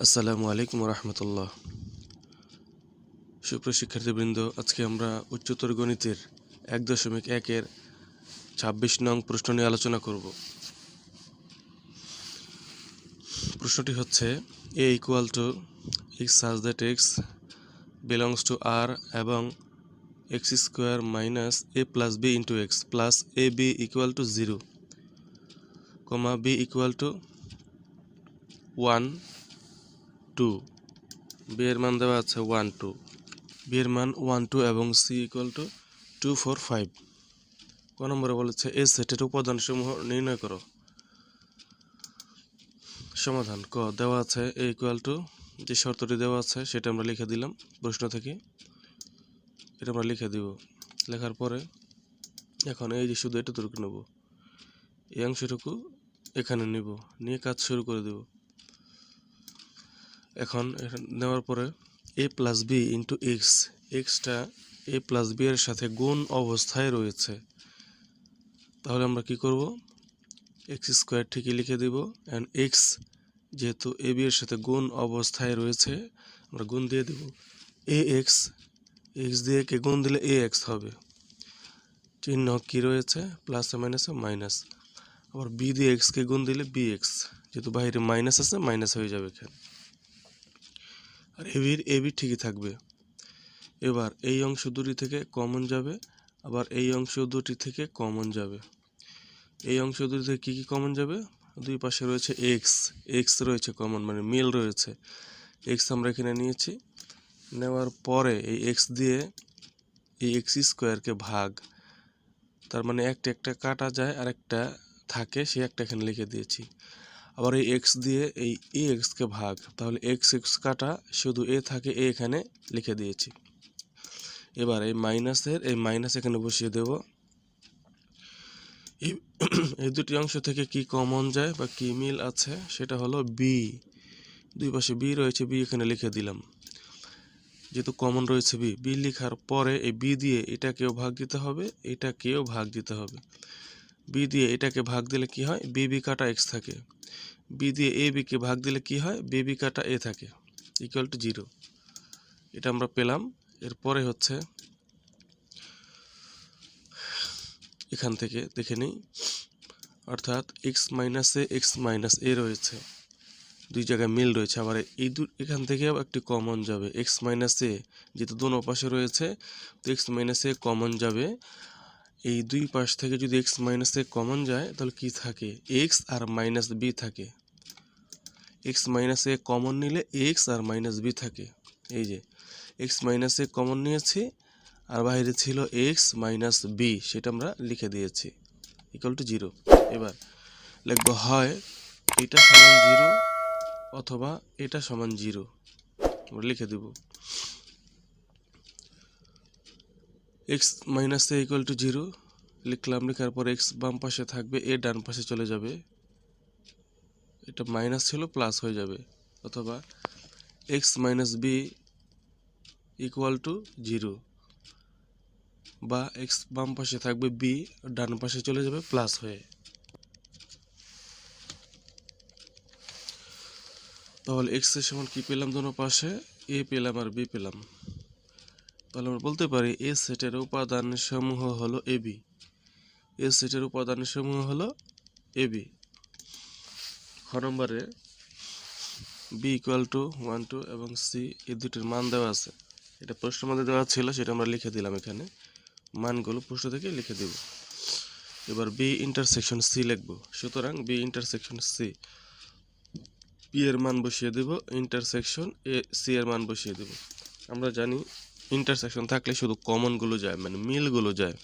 আসসালামু আলাইকুম রহমতুল্লাহ। সুপ্রিয় শিক্ষার্থীবৃন্দ, আজকে আমরা উচ্চতর গণিতের 1.1-এর 26 নং প্রশ্ন নিয়ে আলোচনা করব। প্রশ্নটি হচ্ছে a equal to x such that x belongs to r এবং x square minus a plus b into x plus a b equal to 0, comma b equal to 1 2। b এর মান দেওয়া আছে 1 2, b এর মান 1 2 এবং c ইকুয়াল টু 2 4 5। ক নম্বরে বলেছে এ সেটের উপাদানসমূহ নির্ণয় করো। সমাধান: ক দেওয়া আছে এ ইকুয়াল টু, যে শর্তটি দেওয়া আছে সেটা আমরা লিখে দিলাম প্রশ্ন থেকে, এটা আমরা লিখে দিব। লেখার পরে এখন এই যে শুধু এটুকু নেব, এই অংশটুকু এখানে নিব, নিয়ে কাজ শুরু করে দেব। এখন নেওয়ার পরে A plus B into X, এক্সটা এ প্লাস বি এর সাথে গুণ অবস্থায় রয়েছে, তাহলে আমরা কি করব, এক্স স্কোয়ার ঠিকই লিখে দিব। অ্যান্ড এক্স যেহেতু এ বি এর সাথে গুণ অবস্থায় রয়েছে, আমরা গুণ দিয়ে দেব এ এক্স, এক্স দিয়ে কে গুণ দিলে এ এক্স হবে। চিহ্ন কি রয়েছে, প্লাসে মাইনাসে মাইনাস। আবার বি দিয়ে এক্সকে গুণ দিলে বি এক্স, যেহেতু বাইরে মাইনাস আছে মাইনাস হয়ে যাবে এখানে। আর এ বি ঠিকই থাকবে। এবার এই অংশ দুটি থেকে কমন যাবে, আবার এই অংশ দুটি থেকে কমন যাবে। এই অংশ দুটি থেকে কী কী কমন যাবে, দুই পাশে রয়েছে এক্স, এক্স রয়েছে কমন, মানে মিল রয়েছে। এক্স আমরা এখানে নিয়েছি, নেওয়ার পরে এই এক্স দিয়ে এই এক্স স্কোয়ারকে ভাগ, তার মানে একটা একটা কাটা যায় আর একটা থাকে, সে একটা এখানে লিখে দিয়েছি। আবার এই এক্স দিয়ে এই এ এক্সকে ভাগ, তাহলে এক্স এক্স কাটা শুধু এ থাকে, এ এখানে লিখে দিয়েছি। এবার এই মাইনাসের এই মাইনাস এখানে বসিয়ে দেব। এই দুটি অংশ থেকে কি কমন যায় বা কি মিল আছে, সেটা হলো বি। দুই পাশে বি রয়েছে, বি এখানে লিখে দিলাম, যেহেতু কমন রয়েছে বি। বি লেখার পরে এই বি দিয়ে এটাকেও ভাগ দিতে হবে, এটাকেও ভাগ দিতে হবে। বি দিয়ে এটাকে ভাগ দিলে কি হয়, বি বি কাটা এক্স থাকে। বি দিয়ে এ বিকে ভাগ দিলে কি হয়, বি বি কাটা এ থাকে, ইকুয়াল টু 0। এটা আমরা পেলাম। এরপরে হচ্ছে এখান থেকে দেখে নিই, অর্থাৎ এক্স মাইনাসে এক্স মাইনাস এ রয়েছে, দুই জায়গায় মিল রয়েছে। আবার এখান থেকেও একটি কমন যাবে, এক্স মাইনাস এ, যেহেতু দোনো পাশে রয়েছে তো এক্স মাইনাস এ কমন যাবে। এই দুই পাশ থেকে যদি এক্স মাইনাস এ কমন যায় তাহলে কি থাকে, এক্স আর মাইনাস বি থাকে। এক্স মাইনাস এ কমন নিলে এক্স আর মাইনাস বি থাকে। এই যে এক্স মাইনাস এ কমন নিয়েছি, আর বাইরে ছিল এক্স মাইনাস বি, সেটা আমরা লিখে দিয়েছি, ইকুয়াল টু 0। এবার লিখবো হয় এটা সমান 0 অথবা এটা সমান 0, আমরা লিখে দেব। X minus A equal to 0 লিখলাম, লেখার পর এক্স বাম পাশে থাকবে, এ ডান পাশে চলে যাবে, এটা মাইনাস ছিল প্লাস হয়ে যাবে। অথবা x minus b equal to 0, বা এক্স বাম পাশে থাকবে, বি ডান পাশে চলে যাবে প্লাস হয়ে। তাহলে এক্স এর সমান কি পেলাম, দোনো পাশে এ পেলাম আর বি পেলাম। তাহলে আমরা বলতে পারি এ সেটের উপাদান সমূহ হলো এ বি, এ সেটের উপাদান সমূহ হলো এ বি। খ নম্বরে বি ইকুয়াল টু 1 2 এবং সি, এই দুটির মান দেওয়া আছে, এটা প্রশ্নের মধ্যে দেওয়া ছিল, সেটা আমরা লিখে দিলাম এখানে, মানগুলো প্রশ্ন থেকে লিখে দেব। এবার বি ইন্টারসেকশন সি লিখব। সুতরাং বি ইন্টারসেকশন সি, বি এর মান বসিয়ে দেব, ইন্টারসেকশন এ সি এর মান বসিয়ে দেব। আমরা জানি ইন্টারসেকশন থাকলে শুধু কমনগুলো যায়, মানে মিলগুলো যায়।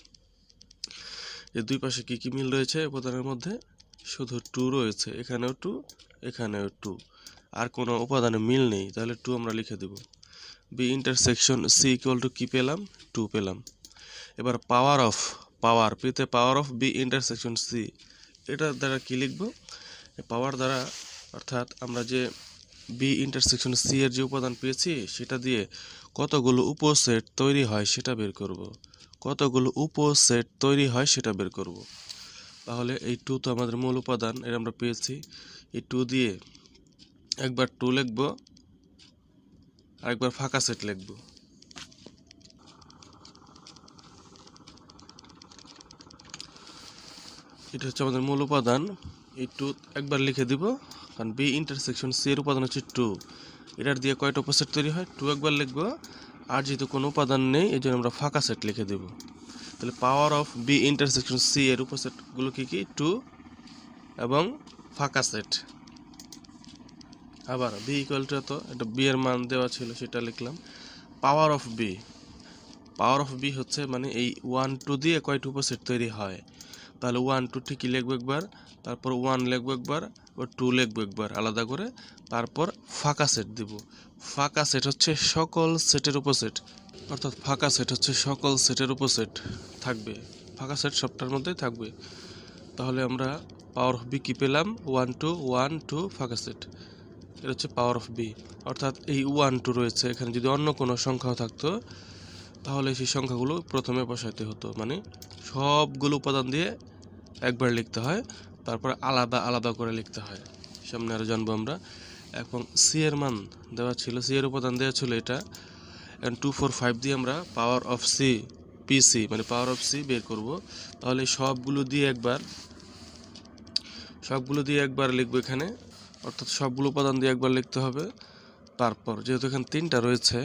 এর দুই পাশে কি কি মিল রয়েছে উপাদানের মধ্যে, শুধু 2 রয়েছে, এখানেও 2 এখানেও 2, আর কোনো উপাদানে মিল নেই, তাহলে 2 আমরা লিখে দেব। B intersection C equal to কি পেলাম, 2 পেলাম। এবার পাওয়ার অফ, পাওয়ার পেতে power of B intersection C, এটার দ্বারা কি লিখব, পাওয়ার দ্বারা, অর্থাৎ আমরা যে বি ইন্টারসেকশন সি এর যে উপাদান পেয়েছি সেটা দিয়ে কতগুলো উপসেট তৈরি হয় সেটা বের করব, কতগুলো উপসেট তৈরি হয় সেটা বের করব। তাহলে এই 2 তো আমাদের মূল উপাদান, এর আমরা পেয়েছি। এই 2 দিয়ে একবার 2 লিখবো, আরেকবার ফাঁকা সেট লিখবো। এটা হচ্ছে আমাদের মূল উপাদান। এই 2 একবার লিখে দিব, কারণ বি ইন্টারসেকশন সি এর উপাদান হচ্ছে 2। এটার দিয়ে কয়টা উপসেট তৈরি হয়? 2 একবার লিখবো, আর যেহেতু কোনো উপাদান নেই এই জন্য আমরা ফাঁকা সেট লিখে দেব। তাহলে power of B intersection C এর উপসেটগুলো কি কি? 2 এবং ফাঁকা সেট। আবার বি ইকুয়াল টু এত, এটা বি এর মান দেওয়া ছিল সেটা লিখলাম। Power of B, power of B হচ্ছে মানে এই 1 2 দিয়ে কয়টা উপসেট তৈরি হয়। তাহলে 1 2 ঠিকই লিখবো একবার, তারপর 1 লিখবো একবার, ও 2 লিখবো একবার আলাদা করে, তারপর ফাঁকা সেট দিব। ফাঁকা সেট হচ্ছে সকল সেটের উপসেট, অর্থাৎ ফাঁকা সেট হচ্ছে সকল সেটের উপসেট থাকবে, ফাঁকা সেট সবটার মধ্যেই থাকবে। তাহলে আমরা পাওয়ার অফ বি কি পেলাম? 1 2 1 2 ফাঁকা সেট। এটা হচ্ছে পাওয়ার অফ বি। অর্থাৎ এই 1 2 রয়েছে, এখানে যদি অন্য কোনো সংখ্যাও থাকতো তাহলে সেই সংখ্যাগুলো প্রথমে বসাইতে হতো, মানে সবগুলো উপাদান দিয়ে একবার লিখতে হয়, তারপর আলাদা আলাদা করে লিখতে হয়। সামনে আরও জানবো আমরা। এখন সি এর মান দেওয়া ছিল, সি এর উপাদান দেওয়া ছিল এটা। এখন 2 4 5 দিয়ে আমরা পাওয়ার অফ সি পিসি মানে পাওয়ার অফ সি বের করব। তাহলে সবগুলো দিয়ে একবার লিখবো এখানে, অর্থাৎ সবগুলো উপাদান দিয়ে একবার লিখতে হবে। তারপর যেহেতু এখানে 3টা রয়েছে,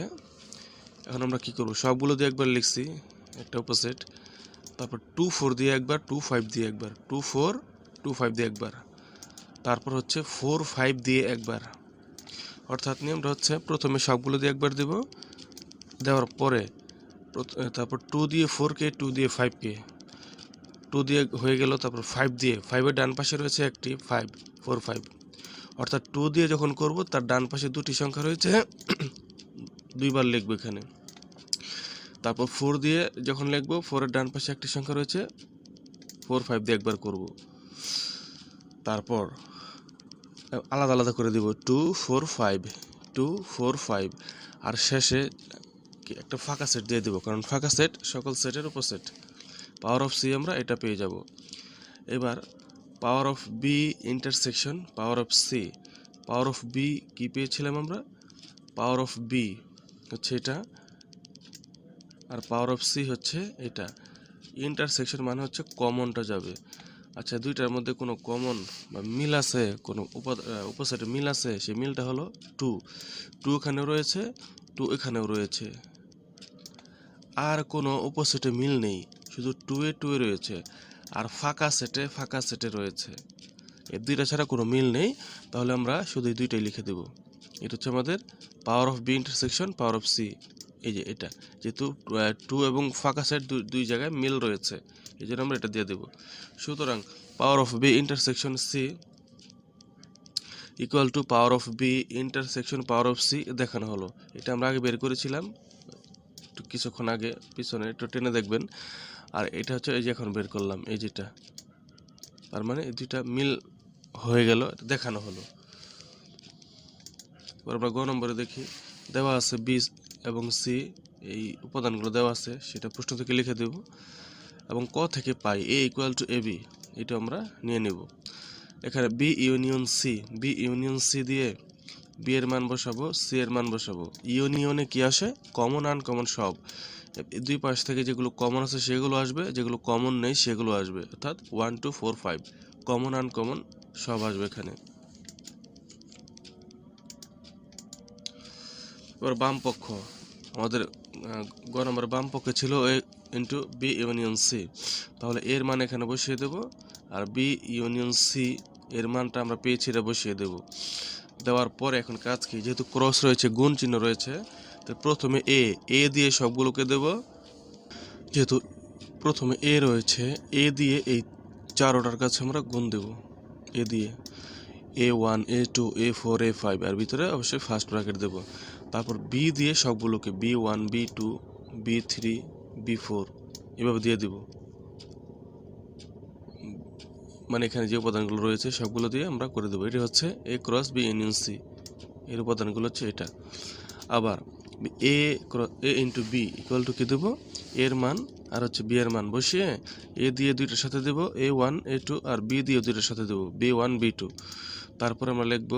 এখন আমরা কি করব? সবগুলো দিয়ে একবার লিখছি একটা উপসেট, তারপর 2 4 দিয়ে একবার, 2 5 দিয়ে একবার, 2 4 2 5 দিয়ে একবার, তারপর হচ্ছে 4 5 দিয়ে একবার। অর্থাৎ নিয়মটা হচ্ছে প্রথমে সবগুলো দিয়ে একবার দেব, দেওয়ার পরে তারপর 2 দিয়ে 4কে, 2 দিয়ে 5কে, 2 দিয়ে হয়ে গেল, তারপর 5 দিয়ে, 5-এর ডান পাশে রয়েছে একটি 5 4 5, অর্থাৎ 2 দিয়ে যখন করব তার ডান পাশে দুটি সংখ্যা রয়েছে দুইবার লিখবো এখানে। তারপর 4 দিয়ে যখন লিখবো 4-এর ডান পাশে একটি সংখ্যা রয়েছে 4 5 দিয়ে একবার করব। তারপর আলাদা আলাদা করে দিব 2 4 5 2 4 5, আর শেষে একটা ফাঁকা সেট দিয়ে দেবো, কারণ ফাঁকা সেট সকল সেটের উপসেট। পাওয়ার অফ সি আমরা এটা পেয়ে যাব। এবার power of B intersection power of C. Power of B কী পেয়েছিলাম আমরা? পাওয়ার অফ বি হচ্ছে এটা, আর পাওয়ার অফ সি হচ্ছে এটা। ইন্টারসেকশন মানে হচ্ছে কমনটা যাবে। আচ্ছা, দুইটার মধ্যে কোনো কমন বা মিল আছে, কোনো উপসেটে মিল আছে, সেই মিলটা হলো 2 2 এখানেও রয়েছে, 2 এখানেও রয়েছে। আর কোনো উপসেটে মিল নেই, শুধু 2 এ রয়েছে, আর ফাঁকা সেটে রয়েছে। এই দুইটা ছাড়া কোনো মিল নেই, তাহলে আমরা শুধু এই দুইটাই লিখে দেব। এটা হচ্ছে আমাদের power of B intersection power of C. এই যে এটা, যেহেতু 2 এবং ফাঁকা সেট দুই জায়গায় মিল রয়েছে, এই জন্য আমরা এটা দিয়ে দেব। সুতরাং power of B intersection C equal to power of B intersection power of C দেখানো হলো। এটা আমরা আগে বের করেছিলাম একটু কিছুক্ষণ আগে, পিছনে একটু টেনে দেখবেন। আর এটা হচ্ছে এই যে এখন বের করলাম, এই যেটা, তার মানে এই দুইটা মিল হয়ে গেল, দেখানো হলো। এবার আমরা গ নম্বরে দেখি, দেওয়া আছে বি এবং সি, এই উপাদানগুলো দেওয়া আছে, সেটা প্রশ্ন থেকে লিখে দেব। এবং ক থেকে পাই এ ইকুয়াল টু এ বি, এটা আমরা নিয়ে নেব। এখানে বি ইউনিয়ন সি দিয়ে বি এর মান বসাবো, সি এর মান বসাবো। ইউনিয়নে কি আসে? কমন আনকমন সব। দুই পাশ থেকে যেগুলো কমন আছে সেগুলো আসবে, যেগুলো কমন নেই সেগুলো আসবে, অর্থাৎ 1 2 4 5 কমন আনকমন সব আসবে এখানে। এবার বাম পক্ষ, আমাদের গ নম্বর বাম পক্ষে ছিল এ ইন্টু বি ইউনিয়ন সি, তাহলে এর মান এখানে বসিয়ে দেব, আর বি ইউনিয়ন সি এর মানটা আমরা পেয়েছি, এটা বসিয়ে দেব। দেওয়ার পরে এখন কাজ কি? যেহেতু ক্রস রয়েছে, গুণ চিহ্ন রয়েছে, তো প্রথমে এ দিয়ে সবগুলোকে দেব। যেহেতু প্রথমে এ রয়েছে, এ দিয়ে এই চারোটার কাছে আমরা গুণ দেব, এ দিয়ে A1 A2 A4 A5, আর ভিতরে অবশ্যই ফার্স্ট ব্র্যাকেট দেব। তারপর বি দিয়ে সবগুলোকে B1 B2 B3 B4 এভাবে দিয়ে দেব, মানে এখানে যে উপাদানগুলো রয়েছে সবগুলো দিয়ে আমরা করে দেবো। এটা হচ্ছে এ ক্রস বি ইউনিয়ন সি, এর উপাদানগুলো হচ্ছে এটা। আবার এ ইন্টু বি ইকুয়াল টু কি দেবো? এর মান আর হচ্ছে বি এর মান বসিয়ে এ দিয়ে দুইটার সাথে দেবো A1 A2, আর বি দিয়ে দুইটার সাথে দেবো B1 B2। তারপরে আমরা লিখব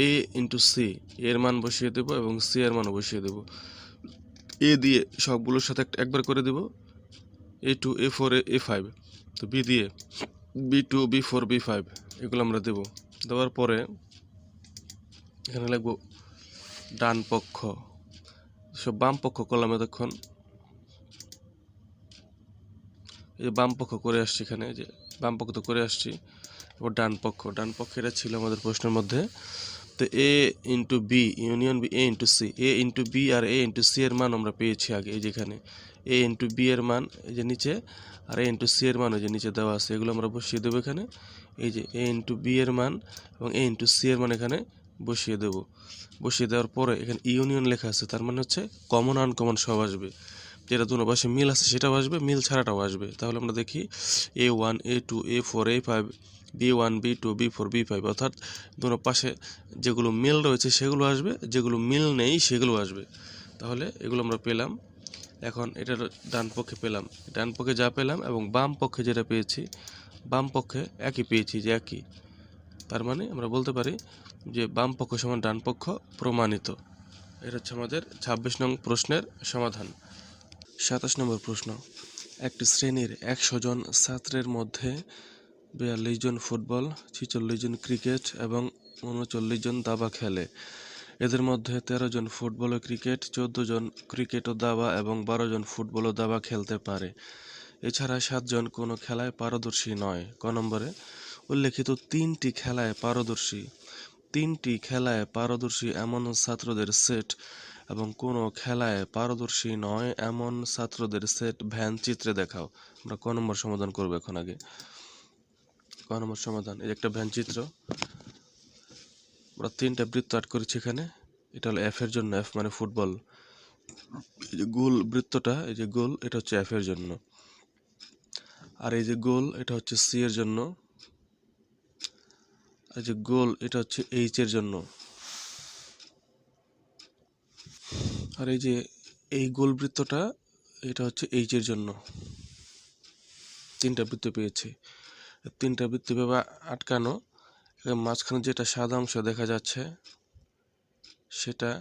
এ ইন্টু সি, এর মান বসিয়ে দেবো এবং সি এর মানও বসিয়ে দেবো। এ দিয়ে সবগুলোর সাথে একবার করে দেব, A2 A4 A5, তো বি দিয়ে B2 B4 B5 এগুলো আমরা দেব। দেওয়ার পরে এখানে লিখবো ডান পক্ষ, সব বাম পক্ষ করলাম এতক্ষণ, এই যে বাম পক্ষ করে আসছি, এখানে যে বাম পক্ষ তো করে আসছি, এবার ডান পক্ষ এটা ছিল আমাদের প্রশ্নের মধ্যে। তো এ ইন্টু বি ইউনিয়ন বি, এ ইন্টু সি, এ ইন্টু বি আর এ ইন্টু সি এর মান আমরা পেয়েছি আগে, এই যেখানে এ ইন্টু বি এর মান এই যে নিচে, আর এ ইন্টু সি এর মান ওই যে নিচে দেওয়া আছে, এগুলো আমরা বসিয়ে দেবো এখানে। এই যে এ ইন্টু বি এর মান এবং এ ইন্টু সি এর মান এখানে বসিয়ে দেব। বসিয়ে দেওয়ার পরে এখানে ইউনিয়ন লেখা আছে, তার মানে হচ্ছে কমন আনকমন সব আসবে, যেটা দুটো পাশে মিল আছে সেটাও আসবে, মিল ছাড়াটাও আসবে। তাহলে আমরা দেখি A1 A2 A4 A5 B1 B2 B4 B5, অর্থাৎ দুটো পাশে যেগুলো মিল রয়েছে সেগুলো আসবে, যেগুলো মিল নেই সেগুলো আসবে। তাহলে এগুলো আমরা পেলাম। এখন এটার ডান পক্ষে পেলাম, ডান পক্ষে যা পেলাম এবং বাম পক্ষে যেটা পেয়েছি, বাম পক্ষে একই পেয়েছি, যে একই। তার মানে আমরা বলতে পারি যে বাম পক্ষ সমান ডান পক্ষ প্রমাণিত। এটা হচ্ছে আমাদের 26 নং প্রশ্নের সমাধান। 27 নম্বর প্রশ্ন, একটি শ্রেণীর 100 জন ছাত্রের মধ্যে 42 জন ফুটবল, 46 জন ক্রিকেট এবং 39 জন দাবা খেলে। এদের মধ্যে 13 জন ফুটবল ও ক্রিকেট, 14 জন ক্রিকেট ও দাবা এবং 12 জন ফুটবল ও দাবা খেলতে পারে। এছাড়া 7 জন কোনো খেলায় পারদর্শী নয়। ক নম্বরে উল্লেখিত তিনটি খেলায় পারদর্শী এমন ছাত্রদের সেট এবং কোনো খেলায় পারদর্শী নয় এমন ছাত্রদের সেট ভ্যান চিত্রে দেখাও। আমরা ক নম্বর সমাধান করবো এখন আগে। ক নম্বর সমাধান, এই একটা ভ্যান চিত্র, আমরা তিনটা বৃত্ত আট করেছি এখানে। এটা হলো এফ এর জন্য, এফ মানে ফুটবল। এই যে গোল বৃত্তটা, এই যে গোল, এটা হচ্ছে এফ এর জন্য। আর এই যে গোল, এটা হচ্ছে সি এর জন্য। আর যে গোল, এটা হচ্ছে এইচ এর জন্য। আর এই যে এই গোল বৃত্তটা, এটা হচ্ছে এইচ এর জন্য। তিনটা বৃত্ত পেয়েছি। তিনটা বৃত্ত ভাবে আটকানো। মাঝখানে যেটা সাদা অংশ দেখা যাচ্ছে সেটা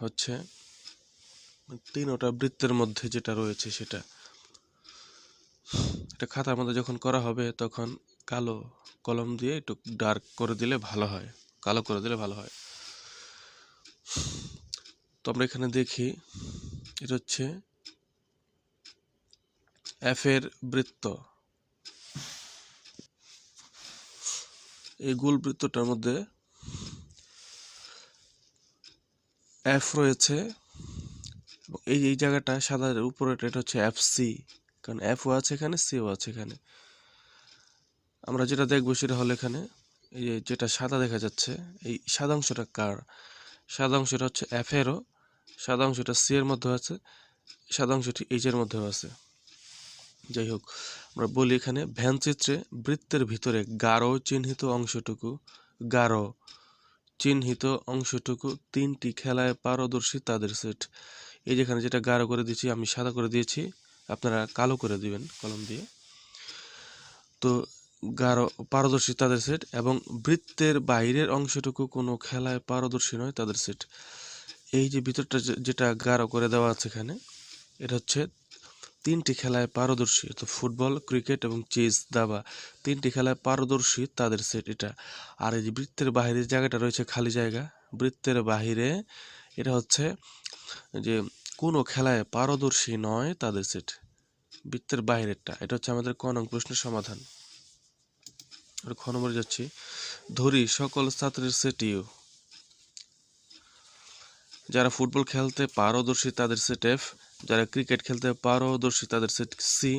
হচ্ছে তিনটা বৃত্তের মধ্যে যেটা রয়েছে সেটা। এটা খাতার মধ্যে যখন করা হবে তখন কালো কলম দিয়ে একটু ডার্ক করে দিলে ভালো হয়, কালো করে দিলে ভালো হয়। তো আমরা এখানে দেখি, এটা হচ্ছে এফ এর বৃত্ত। এই গোল বৃত্তটার মধ্যে এফ রয়েছে, এই জায়গাটা সাদার উপরে, এটা হচ্ছে এফ সি, কারণ এফও আছে এখানে, সিও আছে এখানে। আমরা যেটা দেখবো সেটা হলো এখানে এই যে যেটা সাদা দেখা যাচ্ছে, এই সাদা অংশটা কার? সাদা অংশটা হচ্ছে এফ এরও, সাদা অংশটা সি এর মধ্যে আছে, সাদা অংশটি এইচ এর মধ্যেও আছে। যাই হোক, আমরা বলি এখানে ভ্যান চিত্রে বৃত্তের ভিতরে গাঢ় চিহ্নিত অংশটুকু তিনটি খেলায় পারদর্শী তাদের সেট। এই যেখানে যেটা গাঢ় করে দিয়েছি, আমি সাদা করে দিয়েছি, আপনারা কালো করে দিবেন কলম দিয়ে। তো গাঢ় পারদর্শী তাদের সেট এবং বৃত্তের বাইরের অংশটুকু কোনো খেলায় পারদর্শী নয় তাদের সেট। এই যে ভিতরটা যেটা গাঢ় করে দেওয়া আছে এখানে, এটা হচ্ছে তিনটি খেলায় পারদর্শী, তো ফুটবল, ক্রিকেট এবং চেস, দাবা, তিনটি খেলায় পারদর্শী তাদের সেট এটা। আর এই যে বৃত্তের বাহিরের জায়গাটা রয়েছে খালি জায়গা, বৃত্তের বাহিরে এটা হচ্ছে যে কোনো খেলায় পারদর্শী নয় তাদের সেট, বৃত্তের বাইরেরটা। এটা হচ্ছে আমাদের ক নং প্রশ্নের সমাধান। খ নম্বরে যাচ্ছি, ধরি সকল ছাত্রের সেট ইউ। যারা ফুটবল খেলতে পারদর্শী তাদের সেট এফ, যারা ক্রিকেট খেলতে পারদর্শী তাদের সেট সি,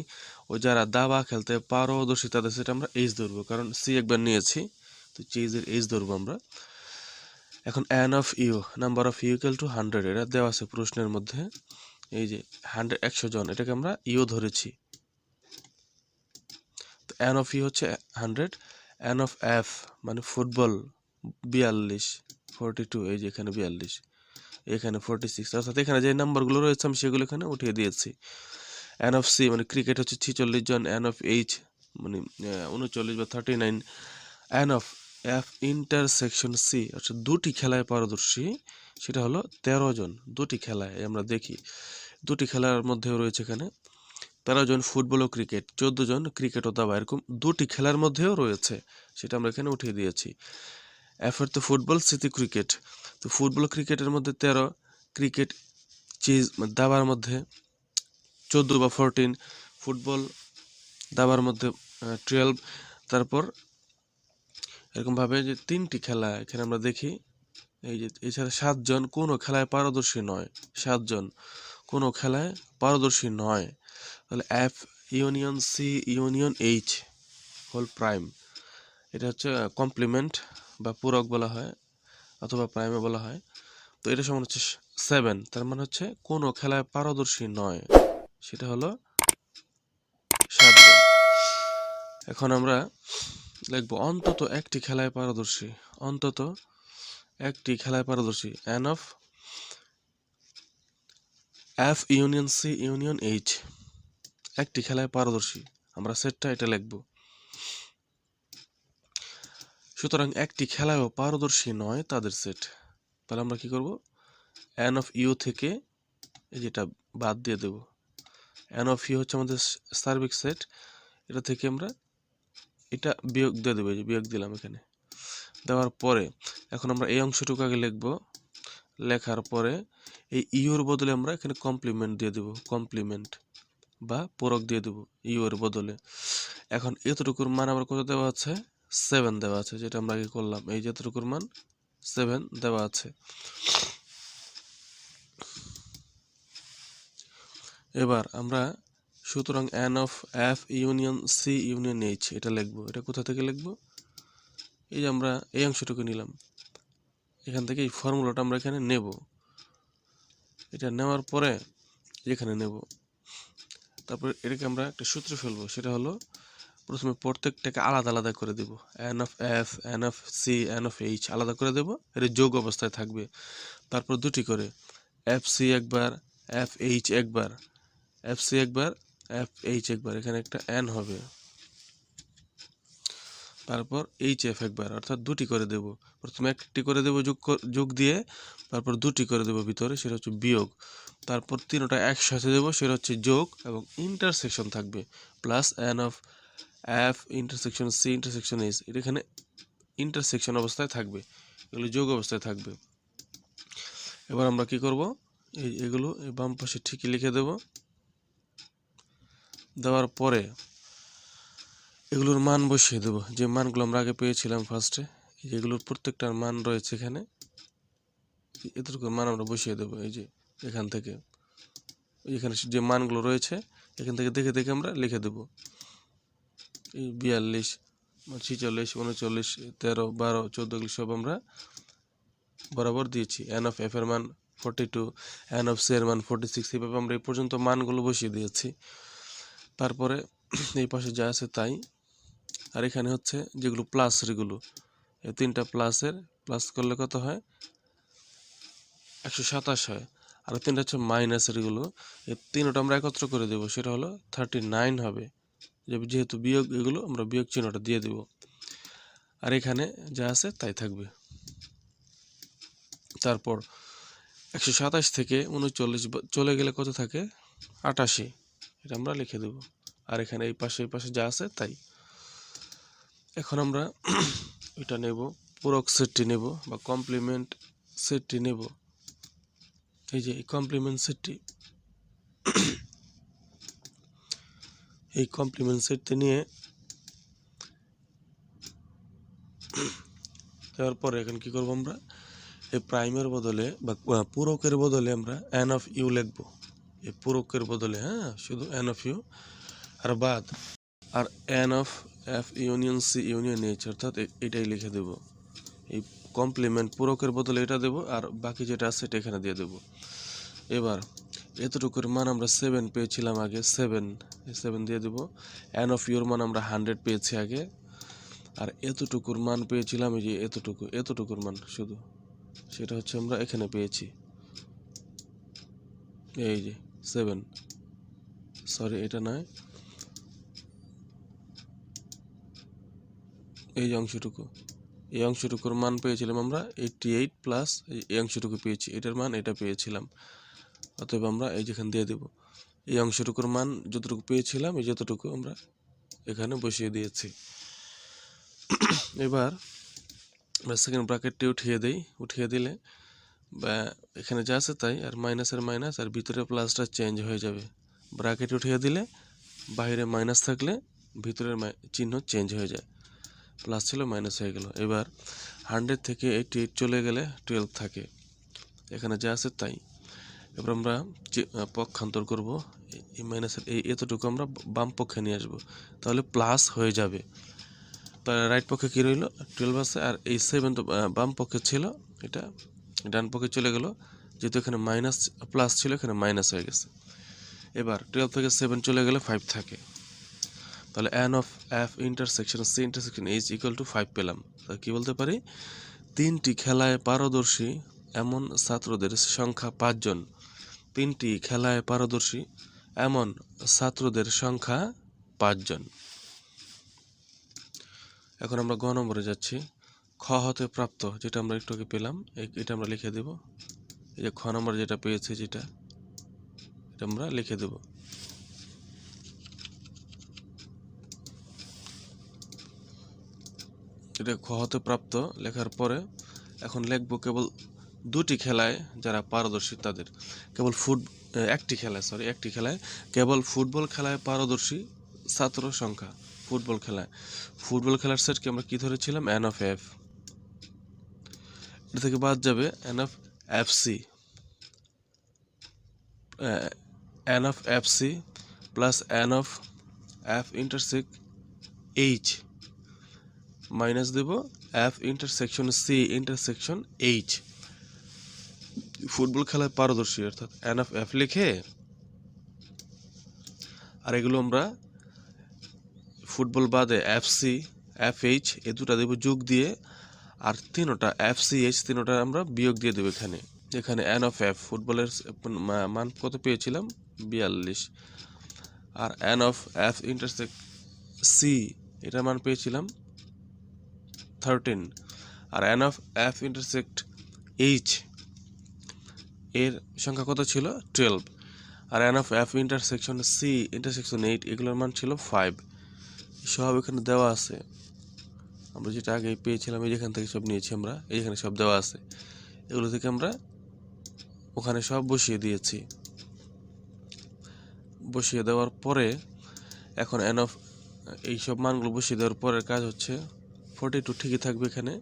ও যারা দাবা খেলতে পারদর্শী তাদের সেট আমরা এইচ ধরবো, কারণ সি একবার নিয়েছি, তো চেজের এইচ ধরবো আমরা। এখন N of U, number of U equal to 100, এটা দেওয়া আছে প্রশ্নের মধ্যে। এই যে 100 জন, এটাকে আমরা ইউ ধরেছি। তো এন অফ ইউ হচ্ছে 100, এন অফ এফ মানে ফুটবল 42, 42, এই যে এখানে 42, এখানে 46, অর্থাৎ এখানে যে নাম্বারগুলো রয়েছে আমি সেগুলো এখানে উঠিয়ে দিয়েছি। এন অফ সি মানে ক্রিকেট হচ্ছে 46 জন, এন অফ এইচ মানে 39 বা 39, N of F intersection C, অর্থাৎ দুটি খেলায় পারদর্শী, সেটা হলো 13 জন। দুটি খেলায় আমরা দেখি, দুটি খেলার মধ্যেও রয়েছে এখানে 13 জন ফুটবল ও ক্রিকেট, 14 জন ক্রিকেট ও দাবা, এরকম দুটি খেলার মধ্যেও রয়েছে, সেটা আমরা এখানে উঠিয়ে দিয়েছি। এফের তো ফুটবল, সিতে ক্রিকেট, তো ফুটবল ক্রিকেটের মধ্যে 13, ক্রিকেট চেজ দাবার মধ্যে 14 বা 14, ফুটবল দাবার মধ্যে 12। তারপর এরকমভাবে যে 3টি খেলা এখানে আমরা দেখি, এই যে এছাড়া 7 জন কোনো খেলায় পারদর্শী নয়, 7 জন কোনো খেলায় পারদর্শী নয়। তাহলে F union C union H whole prime, এটা হচ্ছে কমপ্লিমেন্ট বা পূরক বলা হয় অথবা প্রাইমে বলা হয়। তো এটা সমান হচ্ছে 7, তার মানে হচ্ছে কোনো খেলায় পারদর্শী নয়, সেটা হলো 7 জন। এখন আমরা লিখবো অন্তত একটি খেলায় পারদর্শী, অন্তত একটি খেলায় পারদর্শী, N of F union C union H, একটি খেলায় পারদর্শী, আমরা সেটটা এটা লিখব। সুতরাং একটি খেলায়ও পারদর্শী নয় তাদের সেট। তাহলে আমরা কি করব, এন অফ ইউ থেকে এই যেটা বাদ দিয়ে দেব, এন অফ ইউ হচ্ছে আমাদের সার্বিক সেট, এটা থেকে আমরা এটা বিয়োগ দিয়ে দেবো, যে বিয়োগ দিলাম এখানে। দেওয়ার পরে এখন আমরা এই অংশটুকু আগে লিখব, লেখার পরে এই ইউর বদলে আমরা এখানে কমপ্লিমেন্ট দিয়ে দেব, কমপ্লিমেন্ট বা পূরক দিয়ে দেব ইউর বদলে। এখন এতটুকুর মান আমার কত দেওয়া আছে, 7 দেওয়া আছে, যেটা আমরা আগে করলাম, এই যে এতটুকুর মান 7 দেওয়া আছে। এবার আমরা সুতরাং N of F union C union H এটা লিখবো। এটা কোথা থেকে লিখবো, এই যে আমরা এই অংশটুকু নিলাম, এখান থেকে এই ফর্মুলাটা আমরা এখানে নেব, এটা নেওয়ার পরে এখানে নেব, তারপর এটাকে আমরা একটা সূত্রে ফেলবো, সেটা হলো প্রথমে প্রত্যেকটাকে আলাদা আলাদা করে দেব, n of F, n of C, n of H আলাদা করে দেব, এটা যোগ অবস্থায় থাকবে। তারপর দুটি করে এফ সি একবার, এফ এইচ একবার, এফ সি একবার, এফ এইচ একবার, এখানে একটা এন হবে। তারপর এইচ এফ একবার, অর্থাৎ দুটি করে দেব, প্রথমে একটি করে দেব যোগ দিয়ে, তারপর দুটি করে দেব ভিতরে, সেটা হচ্ছে বিয়োগ, তারপর তিনটা একসাথে দেব, সেটা হচ্ছে যোগ, এবং ইন্টারসেকশন থাকবে plus N of F intersection C intersection H, এটা এখানে ইন্টারসেকশন অবস্থায় থাকবে, এগুলো যোগ অবস্থায় থাকবে। এবার আমরা কি করব, এগুলো এই বাম পাশে ঠিকই লিখে দেব, দেওয়ার পরে এগুলোর মান বসিয়ে দেব, যে মানগুলো আমরা আগে পেয়েছিলাম ফার্স্টে, এগুলোর প্রত্যেকটার মান রয়েছে এখানে, এতটুকু মান আমরা বসিয়ে দেবো, এই যে এখান থেকে এখানে যে মানগুলো রয়েছে এখান থেকে দেখে দেখে আমরা লিখে দেব, এই 42, 46, 39, 13, 12, 14 এগুলো সব আমরা বরাবর দিয়েছি। এন অফ এফ এর মান 42, এন অফ সি এর মান 46, এইভাবে আমরা এই পর্যন্ত মানগুলো বসিয়ে দিয়েছি। তারপরে এই পাশে যা আছে তাই, আর এখানে হচ্ছে যেগুলো প্লাসের, এগুলো এই তিনটা প্লাসের, প্লাস করলে কত হয়, 127 হয়, আর তিনটা হচ্ছে মাইনাসের, এগুলো এই তিনটা আমরা একত্র করে দেবো, সেটা হলো 39 হবে, যেহেতু বিয়োগ, এগুলো আমরা বিয়োগ চিহ্নটা দিয়ে দেব, আর এখানে যা আছে তাই থাকবে। তারপর 127 থেকে 39 চলে গেলে কত থাকে, 88, এটা আমরা লিখে দেব, আর এখানে এই পাশে যা আছে তাই। এখন আমরা এটা নেব, পূরক সেটটি নেব বা কমপ্লিমেন্ট সেটটি নেব, এই যে কমপ্লিমেন্ট সেটটি, এই কমপ্লিমেন্ট সেটটি নিয়ে দেওয়ার পরে এখন কি করব, আমরা এই প্রাইমের বদলে বা পূরকের বদলে আমরা এন অফ ইউ লিখব, এই পূরকের বদলে, হ্যাঁ, শুধু এন অফ ইউ আর বাদ, আর n of F union C union H, অর্থাৎ এটাই লিখে দেব, এই কমপ্লিমেন্ট পূরকের বদলে এটা দেব, আর বাকি যেটা আছে সেটা এখানে দিয়ে দেব। এবার এতটুকুর মান আমরা 7 পেয়েছিলাম আগে, 7 দিয়ে দেব। এন অফ ইউর মান আমরা 100 পেয়েছি আগে, আর এতটুকুর মান পেয়েছিলাম এই যে এতটুকুর মান শুধু, সেটা হচ্ছে আমরা এখানে পেয়েছি, এই যে 7, সরি এটা নয়, এই যে অংশটুকু, এই অংশটুকুর মান পেয়েছিলাম আমরা 88 প্লাস এই অংশটুকু পেয়েছি, এটার মান এটা পেয়েছিলাম। অতএব আমরা এই যেখানে দিয়ে দেব এই অংশটুকুর মান যতটুকু পেয়েছিলাম এই যতটুকু আমরা এখানে বসিয়ে দিয়েছি। এবার আমরা সেকেন্ড ব্র্যাকেটটি উঠিয়ে দিলে বা এখানে যা আছে তাই, আর মাইনাসের মাইনাস আর ভিতরে প্লাসটা চেঞ্জ হয়ে যাবে। ব্র্যাকেট উঠিয়ে দিলে বাইরে মাইনাস থাকলে ভিতরের চিহ্ন চেঞ্জ হয়ে যায়, প্লাস ছিল মাইনাস হয়ে গেল। এবার 100 থেকে 88 চলে গেলে 12 থাকে, এখানে যা আছে তাই। এবার আমরা পক্ষান্তর করব, এই মাইনাসের এই এতটুকু আমরা বাম পক্ষে নিয়ে আসবো, তাহলে প্লাস হয়ে যাবে। তাহলে রাইট পক্ষে কী রইল 12 আছে, আর এই 7 তো বাম পক্ষে ছিল, এটা ডান পক্ষে চলে গেল, যেহেতু এখানে মাইনাস প্লাস ছিল এখানে মাইনাস হয়ে গেছে। এবার 12 থেকে 7 চলে গেলে 5 থাকে, তাহলে n of f intersection c intersection h equal to 5 পেলাম। তা কী বলতে পারি, 3টি খেলায় পারদর্শী এমন ছাত্রদের সংখ্যা 5 জন। 3টি খেলায় পারদর্শী এমন ছাত্রদের সংখ্যা 5 জন। এখন আমরা গ নম্বরে যাচ্ছি। খ হতে প্রাপ্ত, যেটা আমরা একটু আগে পেলাম, এটা আমরা লিখে দেব। এই যে খ নম্বর যেটা পেয়েছি, এটা আমরা লিখে দেব। এটা খ হতে প্রাপ্ত লেখার পরে এখন লিখবো কেবল 2টি খেলায় যারা পারদর্শী তাদের, কেবল একটি খেলায় কেবল ফুটবল খেলায় পারদর্শী ছাত্র সংখ্যা। ফুটবল খেলার সেটকে আমরা কি ধরেছিলাম, n অফ f। এটা থেকে বাদ যাবে n of fc plus n of f intersect h minus দেব f intersection c intersection h। Football খেলায় পারদর্শী অর্থাৎ n অফ f লিখে, আর এগুলো আমরা ফুটবল বাদে fc fh এই দুটা দেব যোগ দিয়ে, আর তিনোটা fch তিনোটা আমরা বিয়োগ দিয়ে দেবো। এখানে n অফ f ফুটবলের মান কত পেয়েছিলাম 42, আর n of f intersect c এটার মান পেয়েছিলাম 13, আর n of f intersect h এর সংখ্যা কত ছিল 12, আর n of f intersection c intersection 8 এগুলোর মান ছিল 5। সব এখানে দেওয়া আছে, আমরা যেটা আগে পেয়েছিলাম এই যেখান থেকে সব নিয়েছি আমরা, এইখানে সব দেওয়া আছে, এগুলো থেকে আমরা ওখানে সব বসিয়ে দিয়েছি। বসিয়ে দেওয়ার পরে এখন n অফ এই সব মানগুলো বসিয়ে দেওয়ার পরের কাজ হচ্ছে 42 ঠিকই থাকবে এখানে,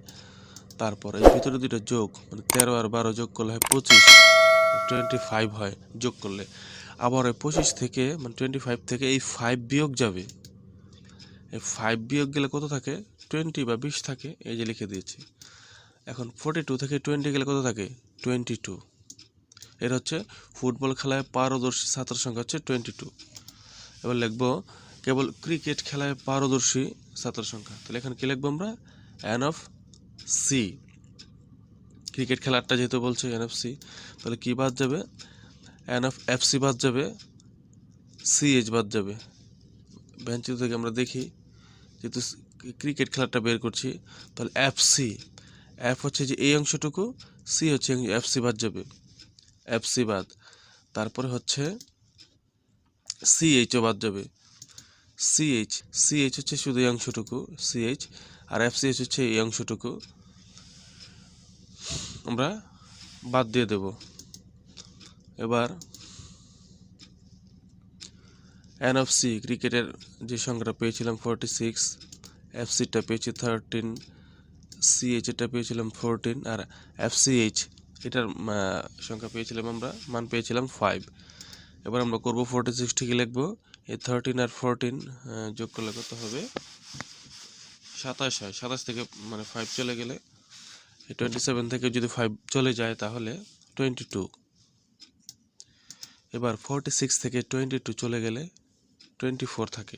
তারপর এই ভিতরে দুটো যোগ, মানে 13 আর 12 যোগ করলে হয় 25 হয় যোগ করলে। আবার ওই 25 থেকে মানে 25 থেকে এই 5 বিয়োগ যাবে, এই 5 বিয়োগ গেলে কত থাকে 20 বা 20 থাকে, এই যে লিখে দিয়েছি। এখন 42 থেকে 20 গেলে কত থাকে 22। এর হচ্ছে ফুটবল খেলায় পারদর্শী ছাত্র সংখ্যা হচ্ছে 22। এবার লিখবো কেবল ক্রিকেট খেলায় পারদর্শী ছাত্র সংখ্যা, তাহলে এখানে কি লিখবো আমরা n অফ c। ক্রিকেট খেলাটা যেহেতু বলছে n অফ c, তাহলে কি বাদ যাবে n অফ fc বাদ যাবে, ch বাদ যাবে। বেঞ্চিল থেকে আমরা দেখি, যেহেতু ক্রিকেট খেলাটা বের করছি, তাহলে f হচ্ছে যে এই অংশটুকু, c হচ্ছে fc বাদ যাবে, fc বাদ, তারপরে হচ্ছে ch ও বাদ যাবে, ch হচ্ছে শুধু এই অংশটুকু ch, আর fch হচ্ছে এই অংশটুকু, আমরা বাদ দিয়ে দেব। এবার n অফ c ক্রিকেটের যে সংখ্যাটা পেয়েছিলাম 46, fcটা পেয়েছি 13, ch এটা পেয়েছিলাম 14, আর fch এটার সংখ্যা পেয়েছিলাম আমরা মান পেয়েছিলাম 5। এবার আমরা করব 46 ঠিকই লিখবো, এই 13 আর 14 যোগ করলে কত হবে 27 হয়। 27 থেকে মানে 5 চলে গেলে, এই 27 থেকে যদি 5 চলে যায় তাহলে 22। এবার 46 থেকে 22 চলে গেলে 24 থাকে।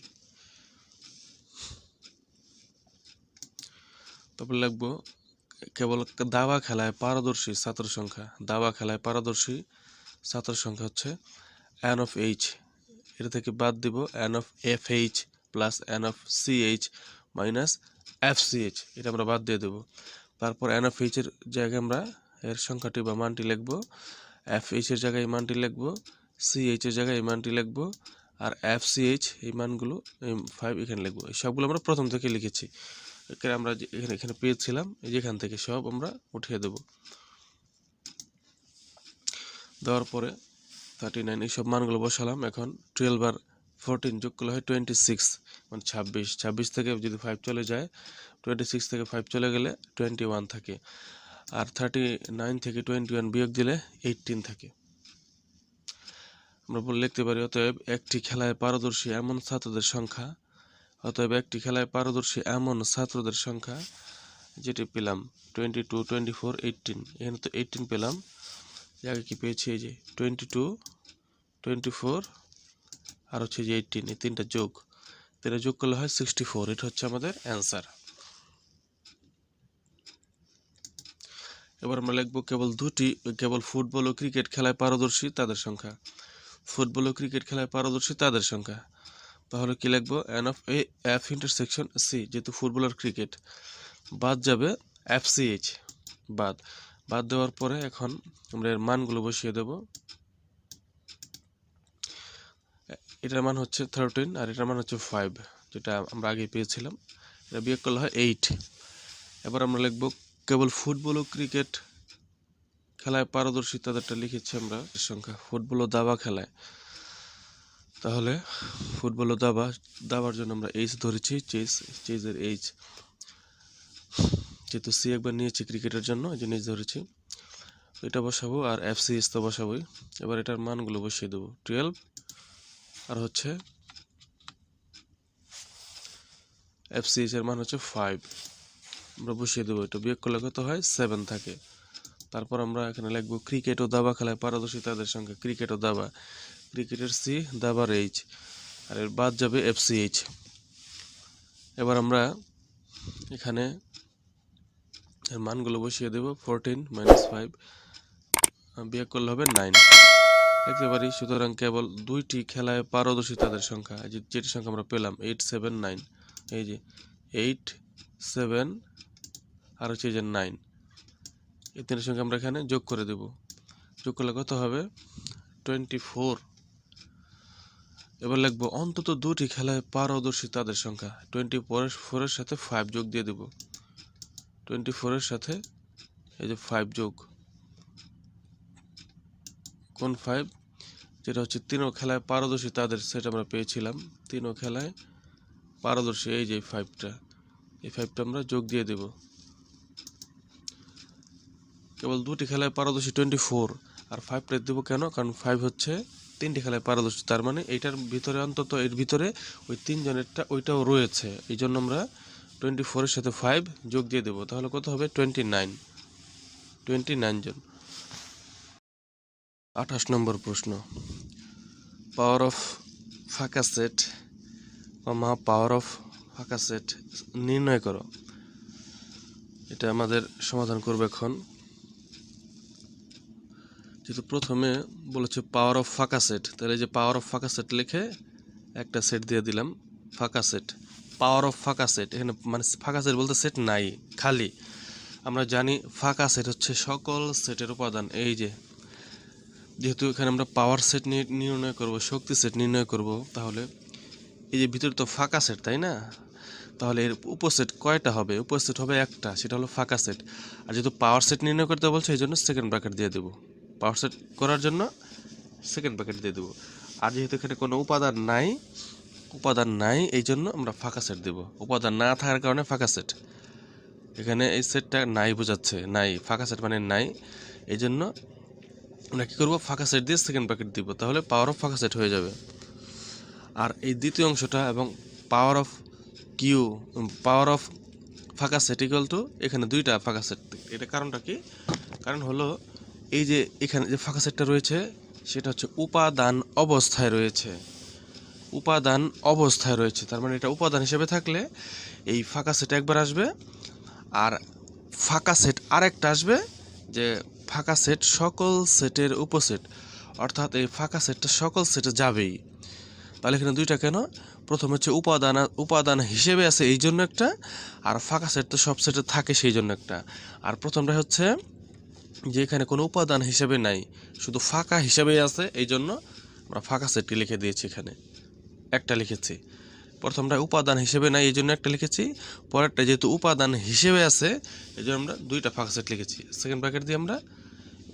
তারপর লিখবো কেবল দাবা খেলায় পারদর্শী ছাত্র সংখ্যা হচ্ছে n অফ h। এটা থেকে বাদ দিব n of fh plus n of ch minus FCH, এটা আমরা বাদ দিয়ে দেবো। তারপর NFH এর জায়গায় আমরা এর সংখ্যাটি বা মানটি লিখবো, FH এর জায়গায় এই মানটি লিখবো, CH এর জায়গায় এই মানটি লিখবো, আর FCH এই মানগুলো 5 এখানে লিখবো। এই সবগুলো আমরা প্রথম থেকে লিখেছি, এখানে আমরা এখানে পেয়েছিলাম, যেখান থেকে সব আমরা উঠিয়ে দেব। দেওয়ার পরে 39 এইসব মানগুলো বসালাম। এখন 12 আর 14 যোগ করলে হয় 26, মানে 26 থেকে যদি 5 চলে যায়, 26 থেকে 5 চলে গেলে 21 থাকে, আর 39 থেকে 21 বিয়োগ দিলে 18 থাকে। আমরা লিখতে পারি অতএব একটি খেলায় পারদর্শী এমন ছাত্রদের সংখ্যা, যেটি পেলাম 22, 24, 18, এখানে তো 18 পেলাম, আগে কি পেয়েছি, এই যে 22, 24 আর হচ্ছে যে 18, এই তিনটা যোগ করলে হয় 64। এটা হচ্ছে আমাদের অ্যান্সার। এবার আমরা লিখবো কেবল ফুটবল ও ক্রিকেট খেলায় পারদর্শী তাদের সংখ্যা। ফুটবল ও ক্রিকেট খেলায় পারদর্শী তাদের সংখ্যা, তাহলে কি লিখবো, F ইন্টারসেকশন C, যেহেতু ফুটবল আর ক্রিকেট, বাদ যাবে FCH, বাদ দেওয়ার পরে এখন আমরা এর মানগুলো বসিয়ে দেব। এটার মান হচ্ছে 13 আর এটার মান হচ্ছে 5, যেটা আমরা আগে পেয়েছিলাম, এটা বিয়োগ করলে হয় 8। এবার আমরা লিখব কেবল ফুটবল ও ক্রিকেট খেলায় পারদর্শী তাদেরটা লিখেছি আমরা সংখ্যা, ফুটবল ও দাবা খেলায়, তাহলে ফুটবল ও দাবার জন্য আমরা H ধরেছি, চেজের H, যেহেতু C একবার নিয়েছি ক্রিকেটের জন্য এই জন্য H ধরেছি, এটা বসাবো, আর FCH তো বসাবোই। এবার এটার মানগুলো বসিয়ে দেবো, 12 আর হচ্ছে FCH এর মান হচ্ছে 5, আমরা বসিয়ে দেবো, এটা বিয়োগ করলে কত হয়, 7 থাকে। তারপর আমরা এখানে লিখবো ক্রিকেট ও দাবা খেলায় পারদর্শী তাদের সংখ্যা, ক্রিকেট ও দাবা, ক্রিকেটের C, দাবার H, আর এর বাদ যাবে FCH। এবার আমরা এখানে এর মানগুলো বসিয়ে দেব, 14 - 5 বিয়োগ করলে হবে 9 লিখতে পারি। সুতরাং কেবল দুইটি খেলায় পারদর্শী তাদের সংখ্যা, যেটি সংখ্যা আমরা পেলাম 8, 7, 9, এই যে 8, 7 আর হচ্ছে যে 9, এই তিনের সংখ্যা আমরা এখানে যোগ করে দেব, যোগ করলে কত হবে, 24। এবার লিখবো অন্তত দুটি খেলায় পারদর্শী তাদের সংখ্যা, 24 এর সাথে 5 যোগ দিয়ে দেব, 24 এর সাথে এই যে 5 যোগ, কোন 5, যেটা হচ্ছে তিনও খেলায় পারদর্শী তাদের, সেটা আমরা পেয়েছিলাম, তিনও খেলায় পারদর্শী, এই যে 5টা, এই 5টা আমরা যোগ দিয়ে দেব। কেবল দুটি খেলায় পারদর্শী 24, আর 5টা দেবো কেন, কারণ 5 হচ্ছে তিনটি খেলায় পারদর্শী, তার মানে এইটার ভিতরে অন্তত এর ভিতরে ওই তিনজনেরটা ওইটাও রয়েছে, এই জন্য আমরা 24 এর সাথে 5 যোগ দিয়ে দেবো, তাহলে কত হবে, 29 জন। 28 নম্বর প্রশ্ন, পাওয়ার অফ ফাঁকা সেট নির্ণয় করো। এটা আমাদের সমাধান করবে এখন। যেহেতু প্রথমে বলেছে পাওয়ার অফ ফাঁকা সেট, তাহলে যে পাওয়ার অফ ফাঁকা সেট লিখে একটা সেট দিয়ে দিলাম, ফাঁকা সেট, পাওয়ার অফ ফাঁকা সেট, এখানে মানে ফাঁকা সেট বলতে সেট নাই, খালি। আমরা জানি ফাঁকা সেট হচ্ছে সকল সেটের উপাদান, এই যে যেহেতু এখানে আমরা পাওয়ার সেট নির্ণয় করব, শক্তি সেট নির্ণয় করব, তাহলে এই যে ভিতরে তো ফাঁকা সেট, তাই না, তাহলে এর উপসেট কয়টা হবে, উপসেট হবে একটা, সেটা হলো ফাঁকা সেট। আর যেহেতু পাওয়ার সেট নির্ণয় করতে বলছে, এই জন্য সেকেন্ড ব্র্যাকেট দিয়ে দেবো, পাওয়ার সেট করার জন্য সেকেন্ড ব্র্যাকেট দিয়ে দেবো। আর যেহেতু এখানে কোনো উপাদান নাই, এই জন্য আমরা ফাঁকা সেট দেব, উপাদান না থাকার কারণে ফাঁকা সেট, এখানে এই সেটটা নাই বোঝাচ্ছে, নাই, ফাঁকা সেট মানে নাই, এই জন্য আমরা কী করবো, ফাঁকা সেট দিয়ে সেকেন্ড ব্র্যাকেট দিব, তাহলে পাওয়ার অফ ফাঁকা সেট হয়ে যাবে। আর এই দ্বিতীয় অংশটা এবং পাওয়ার অফ ফাঁকা সেট ইকুয়াল টু, এখানে দুইটা ফাঁকা সেট, এটা কারণটা কি, কারণ হলো এই যে এখানে যে ফাঁকা সেটটা রয়েছে সেটা হচ্ছে উপাদান অবস্থায় রয়েছে, তার মানে এটা উপাদান হিসেবে থাকলে এই ফাঁকা সেট একবার আসবে, আর ফাঁকা সেট আরেকটা আসবে, যে ফাঁকা সেট সকল সেটের উপসেট, অর্থাৎ এই ফাঁকা সেটটা সকল সেটে যাবেই। তাহলে এখানে দুইটা কেন, প্রথম হচ্ছে উপাদান হিসেবে আছে এই জন্য একটা, আর ফাঁকা সেট তো সব সেটে থাকে সেই জন্য একটা। আর প্রথমটা হচ্ছে যে এখানে কোনো উপাদান হিসেবে নাই, শুধু ফাঁকা হিসেবেই আছে, এই জন্য আমরা ফাঁকা সেটটি লিখে দিয়েছি, এখানে একটা লিখেছি। প্রথমটা উপাদান হিসেবে নাই এই জন্য একটা লিখেছি, পরেরটা যেহেতু উপাদান হিসেবে আছে এই জন্য আমরা দুইটা ফাঁকা সেট লিখেছি। সেকেন্ড ব্র্যাকেট দিয়ে আমরা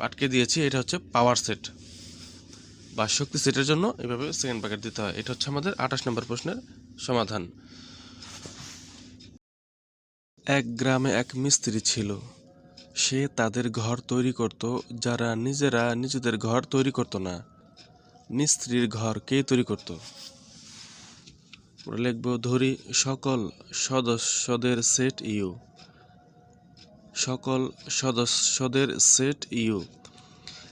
আটকে দিয়েছি। এটা হচ্ছে পাওয়ার সেট বা শক্তি সেটের জন্য এভাবে সেকেন্ড ব্র্যাকেট দিতে হয়। এটা হচ্ছে আমাদের 28 নম্বর প্রশ্নের সমাধান। এক গ্রামে এক মিস্ত্রি ছিল, সে তাদের ঘর তৈরি করত যারা নিজেরা নিজেদের ঘর তৈরি করত না। মিস্ত্রির ঘর কে তৈরি করত? আমরা লিখব, ধরি সকল সদস্যদের সেট ইউ, সকল সদস্যদের সেট ইউ,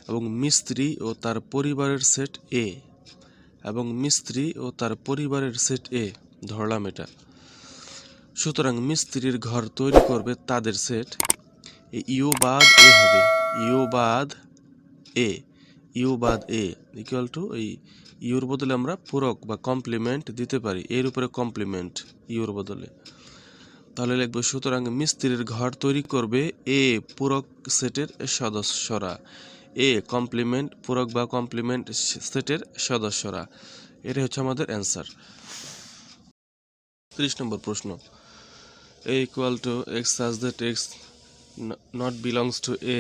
এবং মিস্ত্রি ও তার পরিবারের সেট এ, এবং মিস্ত্রি ও তার পরিবারের সেট এ ধরলাম এটা। সুতরাং মিস্ত্রির ঘর তৈরি করবে তাদের সেট, ইউ বাদ এ হবে, ইউ বাদ এ, ইউ বাদ এ ইকুয়াল টু, এই ইউর বদলে আমরা পূরক বা কমপ্লিমেন্ট দিতে পারি, এর উপরে কমপ্লিমেন্ট ইউর বদলে। তাহলে লিখবো, সুতরাং মিস্ত্রির ঘর তৈরি করবে এ পূরক সেটের সদস্যরা, এ কমপ্লিমেন্ট পূরক বা কমপ্লিমেন্ট সেটের সদস্যরা। এটা হচ্ছে আমাদের অ্যান্সার। 30 নম্বর প্রশ্ন, A equal to X such that X not belongs to A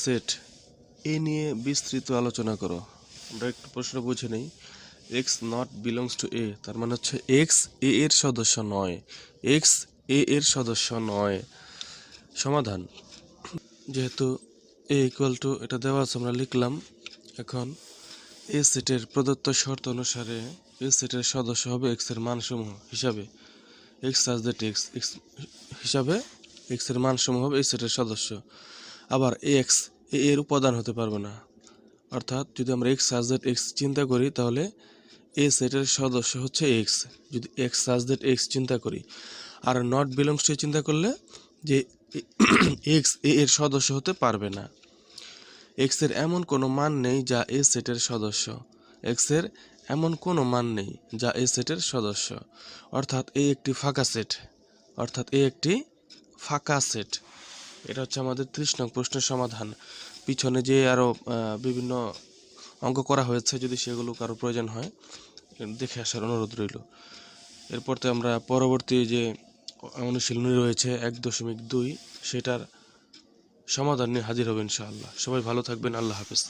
set, এ নিয়ে বিস্তৃত আলোচনা করো। আমরা একটু প্রশ্ন বুঝে নেই। X not belongs to A, তার মানে হচ্ছে এক্স এ এর সদস্য নয়, এক্স এ এর সদস্য নয়। সমাধান, যেহেতু এ ইকুয়াল টু এটা দেওয়া আছে আমরা লিখলাম। এখন এ সেটের প্রদত্ত শর্ত অনুসারে এ সেটের সদস্য হবে এক্স এর মানসমূহ হিসাবে, এক্স সাচ দ্যাট এক্স হিসাবে এক্স এর মানসমূহ হবে এই সেটের সদস্য। আবার এক্স এ এর উপাদান হতে পারবে না, অর্থাৎ যদি আমরা এক্স সাচ দ্যাট এক্স চিন্তা করি তাহলে এ সেটের সদস্য হচ্ছে এক্স, যদি এক্স সাচ দ্যাট এক্স চিন্তা করি। আর নট বিলংস টু চিন্তা করলে যে এক্স এ এর সদস্য হতে পারবে না। এক্স এর এমন কোনো মান নেই যা এ সেটের সদস্য, এক্স এর এমন কোনো মান নেই যা এ সেটের সদস্য, অর্থাৎ এ একটি ফাঁকা সেট, অর্থাৎ এ একটি ফাঁকা সেট। এটা হচ্ছে আমাদের 30 নং প্রশ্নের সমাধান। পিছনে যে আরও বিভিন্ন অঙ্ক করা হয়েছে, যদি সেগুলো কারো প্রয়োজন হয় দেখে আসার অনুরোধ রইল। এরপর তো আমরা পরবর্তী যে অনুশীলনী রয়েছে 1.2 সেটার সমাধান নিয়ে হাজির হবে ইনশাআল্লাহ। সবাই ভালো থাকবেন, আল্লাহ হাফেজ।